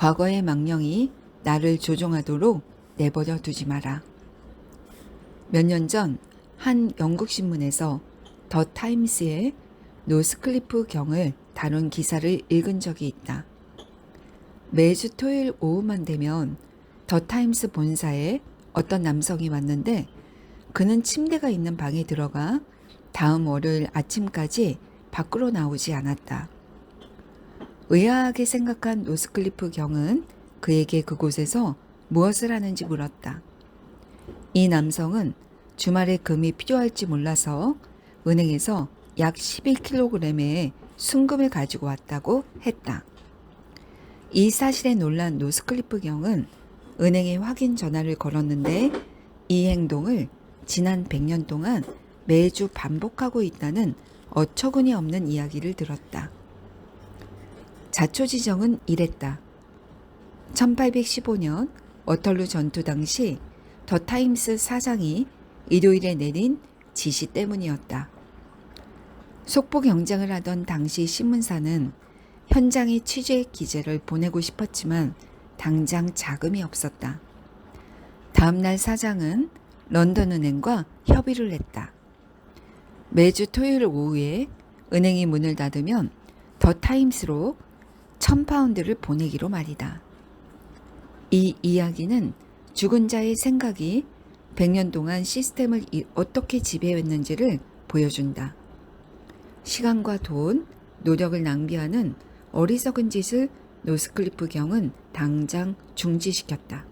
과거의 망령이 나를 조종하도록 내버려 두지 마라. 몇 년 전 한 영국 신문에서 더 타임스의 노스클리프 경을 다룬 기사를 읽은 적이 있다. 매주 토요일 오후만 되면 더 타임스 본사에 어떤 남성이 왔는데 그는 침대가 있는 방에 들어가 다음 월요일 아침까지 밖으로 나오지 않았다. 의아하게 생각한 노스클리프 경은 그에게 그곳에서 무엇을 하는지 물었다. 이 남성은 주말에 금이 필요할지 몰라서 은행에서 약 11kg의 순금을 가지고 왔다고 했다. 이 사실에 놀란 노스클리프 경은 은행에 확인 전화를 걸었는데 이 행동을 지난 100년 동안 매주 반복하고 있다는 어처구니 없는 이야기를 들었다. 자초지정은 이랬다. 1815년 워털루 전투 당시 더 타임스 사장이 일요일에 내린 지시 때문이었다. 속보 경쟁을 하던 당시 신문사는 현장에 취재 기재를 보내고 싶었지만 당장 자금이 없었다. 다음날 사장은 런던은행과 협의를 했다. 매주 토요일 오후에 은행이 문을 닫으면 더 타임스로 1000파운드를 보내기로 말이다. 이 이야기는 죽은 자의 생각이 100년 동안 시스템을 어떻게 지배했는지를 보여준다. 시간과 돈, 노력을 낭비하는 어리석은 짓을 노스클리프 경은 당장 중지시켰다.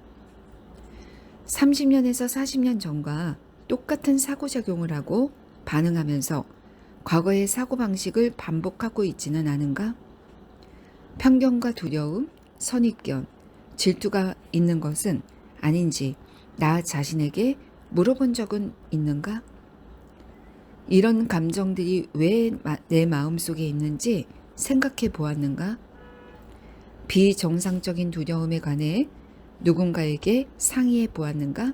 30년에서 40년 전과 똑같은 사고작용을 하고 반응하면서 과거의 사고방식을 반복하고 있지는 않은가? 편견과 두려움, 선입견, 질투가 있는 것은 아닌지 나 자신에게 물어본 적은 있는가? 이런 감정들이 왜 내 마음속에 있는지 생각해 보았는가? 비정상적인 두려움에 관해 누군가에게 상의해 보았는가?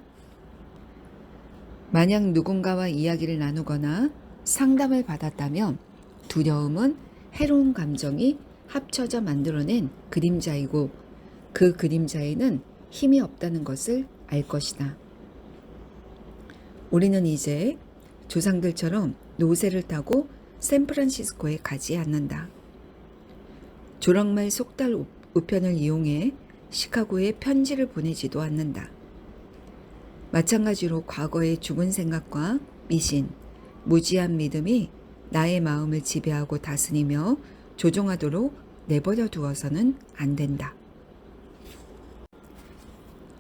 만약 누군가와 이야기를 나누거나 상담을 받았다면 두려움은 해로운 감정이 합쳐져 만들어낸 그림자이고 그 그림자에는 힘이 없다는 것을 알 것이다. 우리는 이제 조상들처럼 노새를 타고 샌프란시스코에 가지 않는다. 조랑말 속달 우편을 이용해 시카고에 편지를 보내지도 않는다. 마찬가지로 과거의 죽은 생각과 미신, 무지한 믿음이 나의 마음을 지배하고 다스리며 조종하도록 내버려 두어서는 안 된다.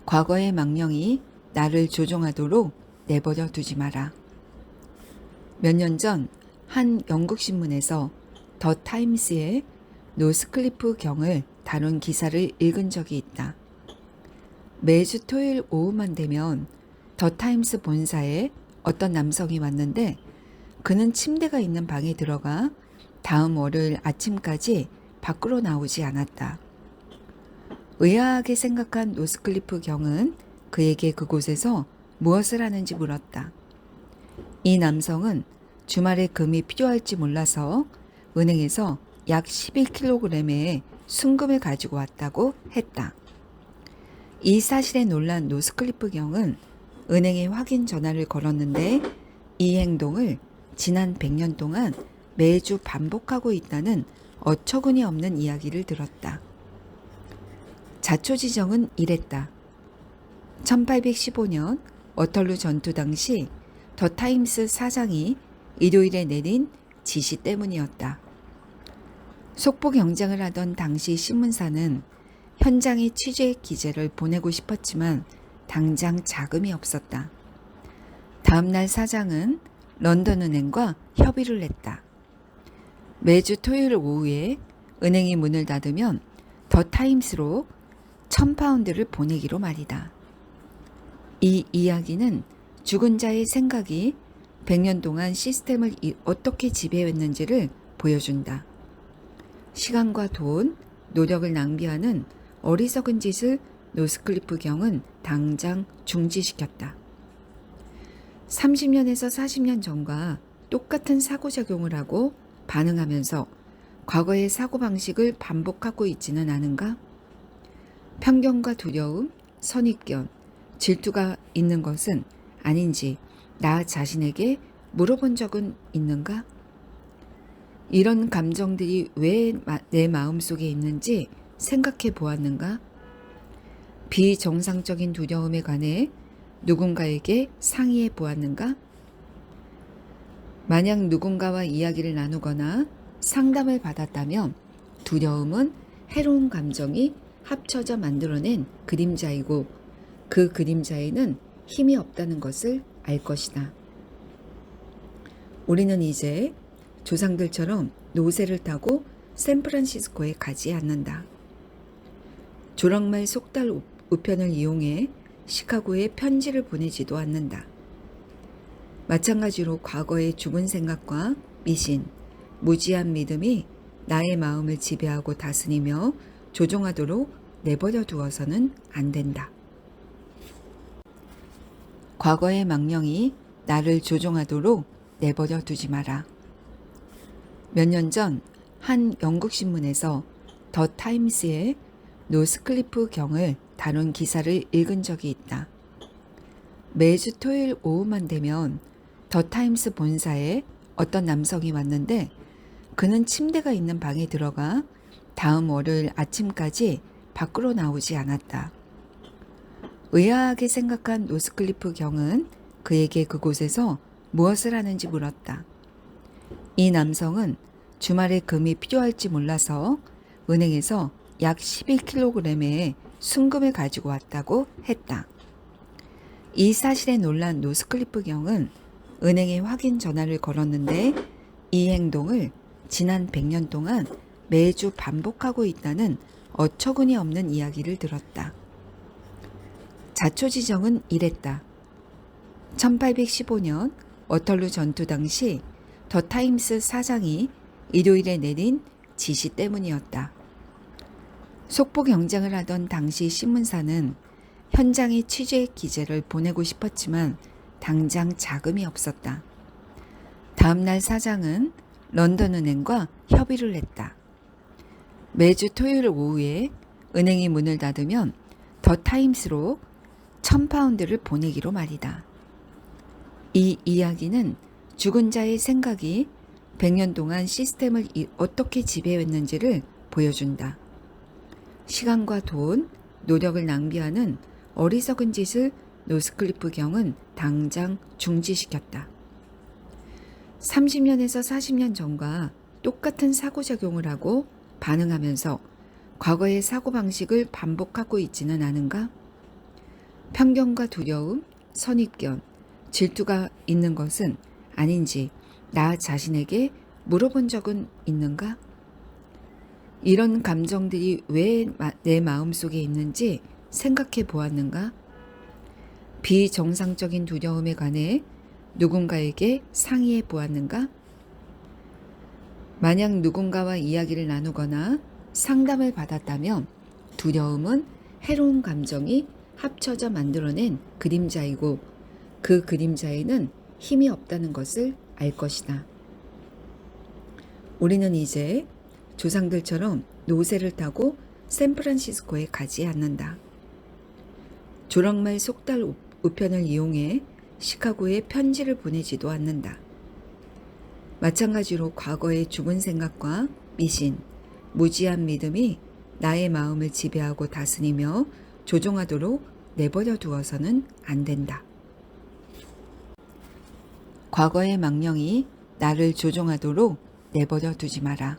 과거의 망령이 나를 조종하도록 내버려 두지 마라. 몇 년 전 한 영국 신문에서 더 타임스의 노스클리프 경을 다룬 기사를 읽은 적이 있다. 매주 토요일 오후만 되면 더 타임스 본사에 어떤 남성이 왔는데 그는 침대가 있는 방에 들어가 다음 월요일 아침까지 밖으로 나오지 않았다. 의아하게 생각한 노스클리프 경은 그에게 그곳에서 무엇을 하는지 물었다. 이 남성은 주말에 금이 필요할지 몰라서 은행에서 약 11kg의 순금을 가지고 왔다고 했다. 이 사실에 놀란 노스클리프 경은 은행에 확인 전화를 걸었는데 이 행동을 지난 100년 동안 매주 반복하고 있다는 어처구니 없는 이야기를 들었다. 자초지정은 이랬다. 1815년 워털루 전투 당시 더 타임스 사장이 일요일에 내린 지시 때문이었다. 속보 경쟁을 하던 당시 신문사는 현장에 취재 기재를 보내고 싶었지만 당장 자금이 없었다. 다음날 사장은 런던은행과 협의를 했다. 매주 토요일 오후에 은행이 문을 닫으면 더 타임스로 1000파운드를 보내기로 말이다. 이 이야기는 죽은 자의 생각이 100년 동안 시스템을 어떻게 지배했는지를 보여준다. 시간과 돈, 노력을 낭비하는 어리석은 짓을 노스클리프 경은 당장 중지시켰다. 30년에서 40년 전과 똑같은 사고작용을 하고 반응하면서 과거의 사고방식을 반복하고 있지는 않은가? 편견과 두려움, 선입견, 질투가 있는 것은 아닌지 나 자신에게 물어본 적은 있는가? 이런 감정들이 왜 내 마음속에 있는지 생각해 보았는가? 비정상적인 두려움에 관해 누군가에게 상의해 보았는가? 만약 누군가와 이야기를 나누거나 상담을 받았다면 두려움은 해로운 감정이 합쳐져 만들어낸 그림자이고 그 그림자에는 힘이 없다는 것을 알 것이다. 우리는 이제 조상들처럼 노새를 타고 샌프란시스코에 가지 않는다. 조랑말 속달 우편을 이용해 시카고에 편지를 보내지도 않는다. 마찬가지로 과거의 죽은 생각과 미신, 무지한 믿음이 나의 마음을 지배하고 다스리며 조종하도록 내버려 두어서는 안 된다. 과거의 망령이 나를 조종하도록 내버려 두지 마라. 몇 년 전 한 영국 신문에서 더 타임스의 노스클리프 경을 다룬 기사를 읽은 적이 있다. 매주 토요일 오후만 되면 더 타임스 본사에 어떤 남성이 왔는데 그는 침대가 있는 방에 들어가 다음 월요일 아침까지 밖으로 나오지 않았다. 의아하게 생각한 노스클리프 경은 그에게 그곳에서 무엇을 하는지 물었다. 이 남성은 주말에 금이 필요할지 몰라서 은행에서 약 11kg의 순금을 가지고 왔다고 했다. 이 사실에 놀란 노스클리프 경은 은행에 확인 전화를 걸었는데 이 행동을 지난 100년 동안 매주 반복하고 있다는 어처구니 없는 이야기를 들었다. 자초지정은 이랬다. 1815년 워털루 전투 당시 더 타임스 사장이 일요일에 내린 지시 때문이었다. 속보 경쟁을 하던 당시 신문사는 현장에 취재 기재를 보내고 싶었지만 당장 자금이 없었다. 다음날 사장은 런던은행과 협의를 했다. 매주 토요일 오후에 은행이 문을 닫으면 더 타임스로 1000파운드를 보내기로 말이다. 이 이야기는 죽은 자의 생각이 100년 동안 시스템을 어떻게 지배했는지를 보여준다. 시간과 돈, 노력을 낭비하는 어리석은 짓을 노스클리프 경은 당장 중지시켰다. 30년에서 40년 전과 똑같은 사고작용을 하고 반응하면서 과거의 사고방식을 반복하고 있지는 않은가? 편견과 두려움, 선입견, 질투가 있는 것은 아닌지 나 자신에게 물어본 적은 있는가? 이런 감정들이 왜 내 마음속에 있는지 생각해 보았는가? 비정상적인 두려움에 관해 누군가에게 상의해 보았는가? 만약 누군가와 이야기를 나누거나 상담을 받았다면 두려움은 해로운 감정이 합쳐져 만들어낸 그림자이고 그 그림자에는 힘이 없다는 것을 알 것이다. 우리는 이제 조상들처럼 노새를 타고 샌프란시스코에 가지 않는다. 조랑말 속달 우편을 이용해 시카고에 편지를 보내지도 않는다. 마찬가지로 과거의 죽은 생각과 미신, 무지한 믿음이 나의 마음을 지배하고 다스리며 조종하도록 내버려 두어서는 안 된다. 과거의 망령이 나를 조종하도록 내버려 두지 마라.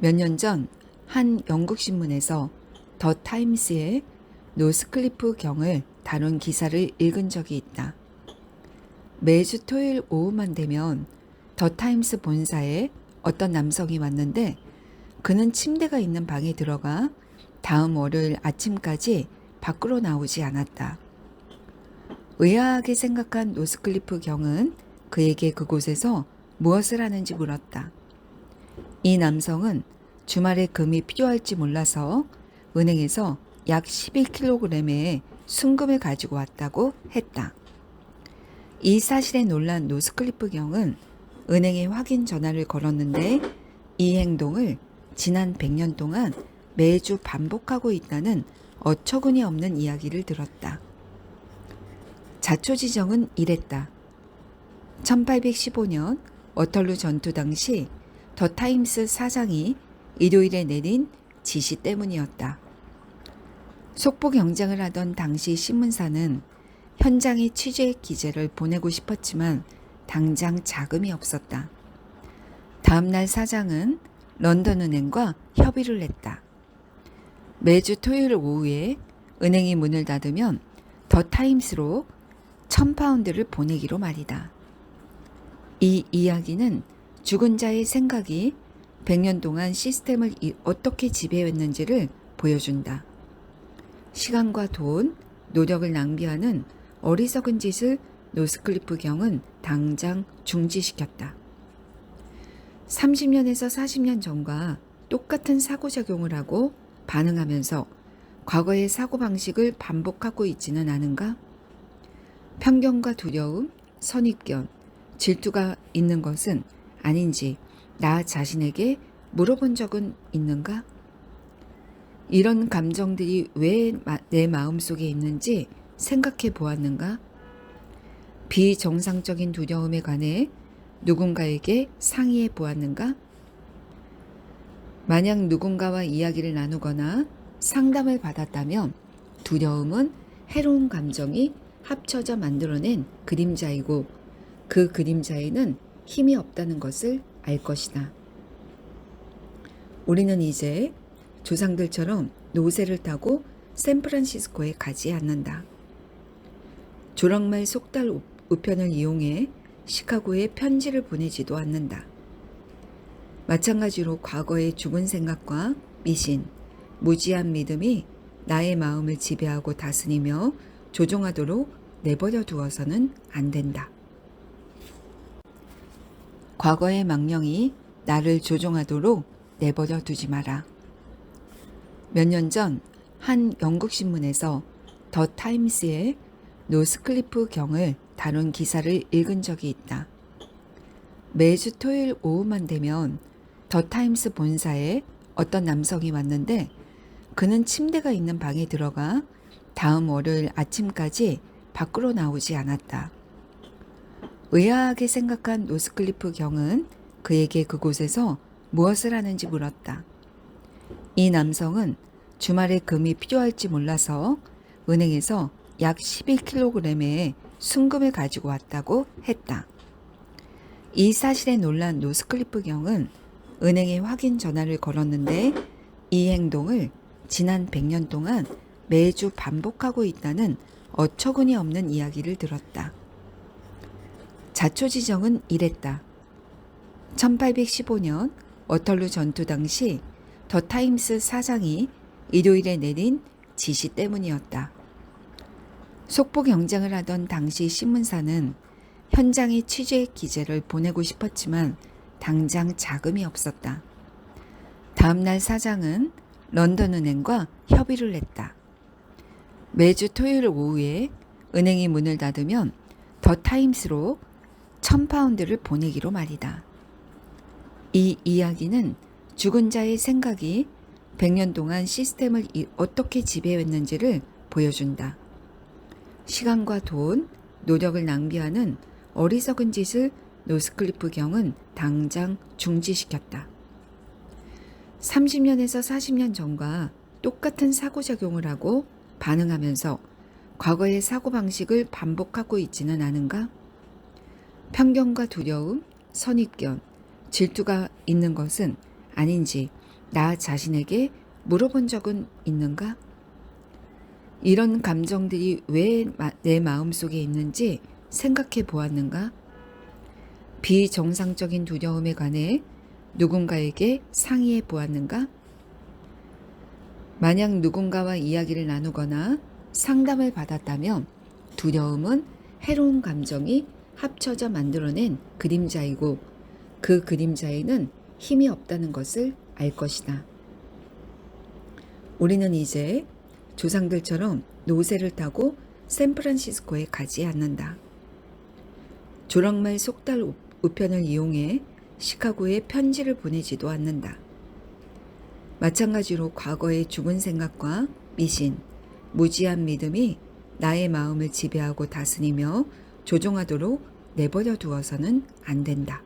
몇 년 전 한 영국 신문에서 더 타임스의 노스클리프 경을 다룬 기사를 읽은 적이 있다. 매주 토요일 오후만 되면 더 타임스 본사에 어떤 남성이 왔는데 그는 침대가 있는 방에 들어가 다음 월요일 아침까지 밖으로 나오지 않았다. 의아하게 생각한 노스클리프 경은 그에게 그곳에서 무엇을 하는지 물었다. 이 남성은 주말에 금이 필요할지 몰라서 은행에서 약 11kg의 순금을 가지고 왔다고 했다. 이 사실에 놀란 노스클리프 경은 은행에 확인 전화를 걸었는데 이 행동을 지난 100년 동안 매주 반복하고 있다는 어처구니 없는 이야기를 들었다. 자초지정은 이랬다. 1815년 워털루 전투 당시 더 타임스 사장이 일요일에 내린 지시 때문이었다. 속보 경쟁을 하던 당시 신문사는 현장에 취재 기재를 보내고 싶었지만 당장 자금이 없었다. 다음날 사장은 런던 은행과 협의를 했다. 매주 토요일 오후에 은행이 문을 닫으면 더 타임스로 1,000파운드를 보내기로 말이다. 이 이야기는 죽은 자의 생각이 100년 동안 시스템을 어떻게 지배했는지를 보여준다. 시간과 돈, 노력을 낭비하는 어리석은 짓을 노스클리프 경은 당장 중지시켰다. 30년에서 40년 전과 똑같은 사고작용을 하고 반응하면서 과거의 사고방식을 반복하고 있지는 않은가? 편견과 두려움, 선입견, 질투가 있는 것은 아닌지 나 자신에게 물어본 적은 있는가? 이런 감정들이 왜 내 마음속에 있는지 생각해 보았는가? 비정상적인 두려움에 관해 누군가에게 상의해 보았는가? 만약 누군가와 이야기를 나누거나 상담을 받았다면 두려움은 해로운 감정이 합쳐져 만들어낸 그림자이고 그 그림자에는 힘이 없다는 것을 알 것이다. 우리는 이제 조상들처럼 노새를 타고 샌프란시스코에 가지 않는다. 조랑말 속달 우편을 이용해 시카고에 편지를 보내지도 않는다. 마찬가지로 과거의 죽은 생각과 미신, 무지한 믿음이 나의 마음을 지배하고 다스리며 조종하도록 내버려 두어서는 안 된다. 과거의 망령이 나를 조종하도록 내버려 두지 마라. 몇 년 전 한 영국 신문에서 더 타임스의 노스클리프 경을 다룬 기사를 읽은 적이 있다. 매주 토요일 오후만 되면 더 타임스 본사에 어떤 남성이 왔는데 그는 침대가 있는 방에 들어가 다음 월요일 아침까지 밖으로 나오지 않았다. 의아하게 생각한 노스클리프 경은 그에게 그곳에서 무엇을 하는지 물었다. 이 남성은 주말에 금이 필요할지 몰라서 은행에서 약 11kg의 순금을 가지고 왔다고 했다. 이 사실에 놀란 노스클리프 경은 은행에 확인 전화를 걸었는데 이 행동을 지난 100년 동안 매주 반복하고 있다는 어처구니 없는 이야기를 들었다. 자초지정은 이랬다. 1815년 워털루 전투 당시 더 타임스 사장이 일요일에 내린 지시 때문이었다. 속보 경쟁을 하던 당시 신문사는 현장에 취재 기재를 보내고 싶었지만 당장 자금이 없었다. 다음날 사장은 런던 은행과 협의를 했다. 매주 토요일 오후에 은행이 문을 닫으면 더 타임스로 1,000파운드를 보내기로 말이다. 이 이야기는 죽은 자의 생각이 100년 동안 시스템을 어떻게 지배했는지를 보여준다. 시간과 돈, 노력을 낭비하는 어리석은 짓을 노스클리프 경은 당장 중지시켰다. 30년에서 40년 전과 똑같은 사고작용을 하고 반응하면서 과거의 사고방식을 반복하고 있지는 않은가? 편견과 두려움, 선입견, 질투가 있는 것은 아닌지 나 자신에게 물어본 적은 있는가? 이런 감정들이 왜 내 마음속에 있는지 생각해 보았는가? 비정상적인 두려움에 관해 누군가에게 상의해 보았는가? 만약 누군가와 이야기를 나누거나 상담을 받았다면 두려움은 해로운 감정이 합쳐져 만들어낸 그림자이고 그 그림자에는 힘이 없다는 것을 알 것이다. 우리는 이제 조상들처럼 노새를 타고 샌프란시스코에 가지 않는다. 조랑말 속달 우편을 이용해 시카고에 편지를 보내지도 않는다. 마찬가지로 과거의 죽은 생각과 미신, 무지한 믿음이 나의 마음을 지배하고 다스리며 조종하도록 내버려 두어서는 안 된다.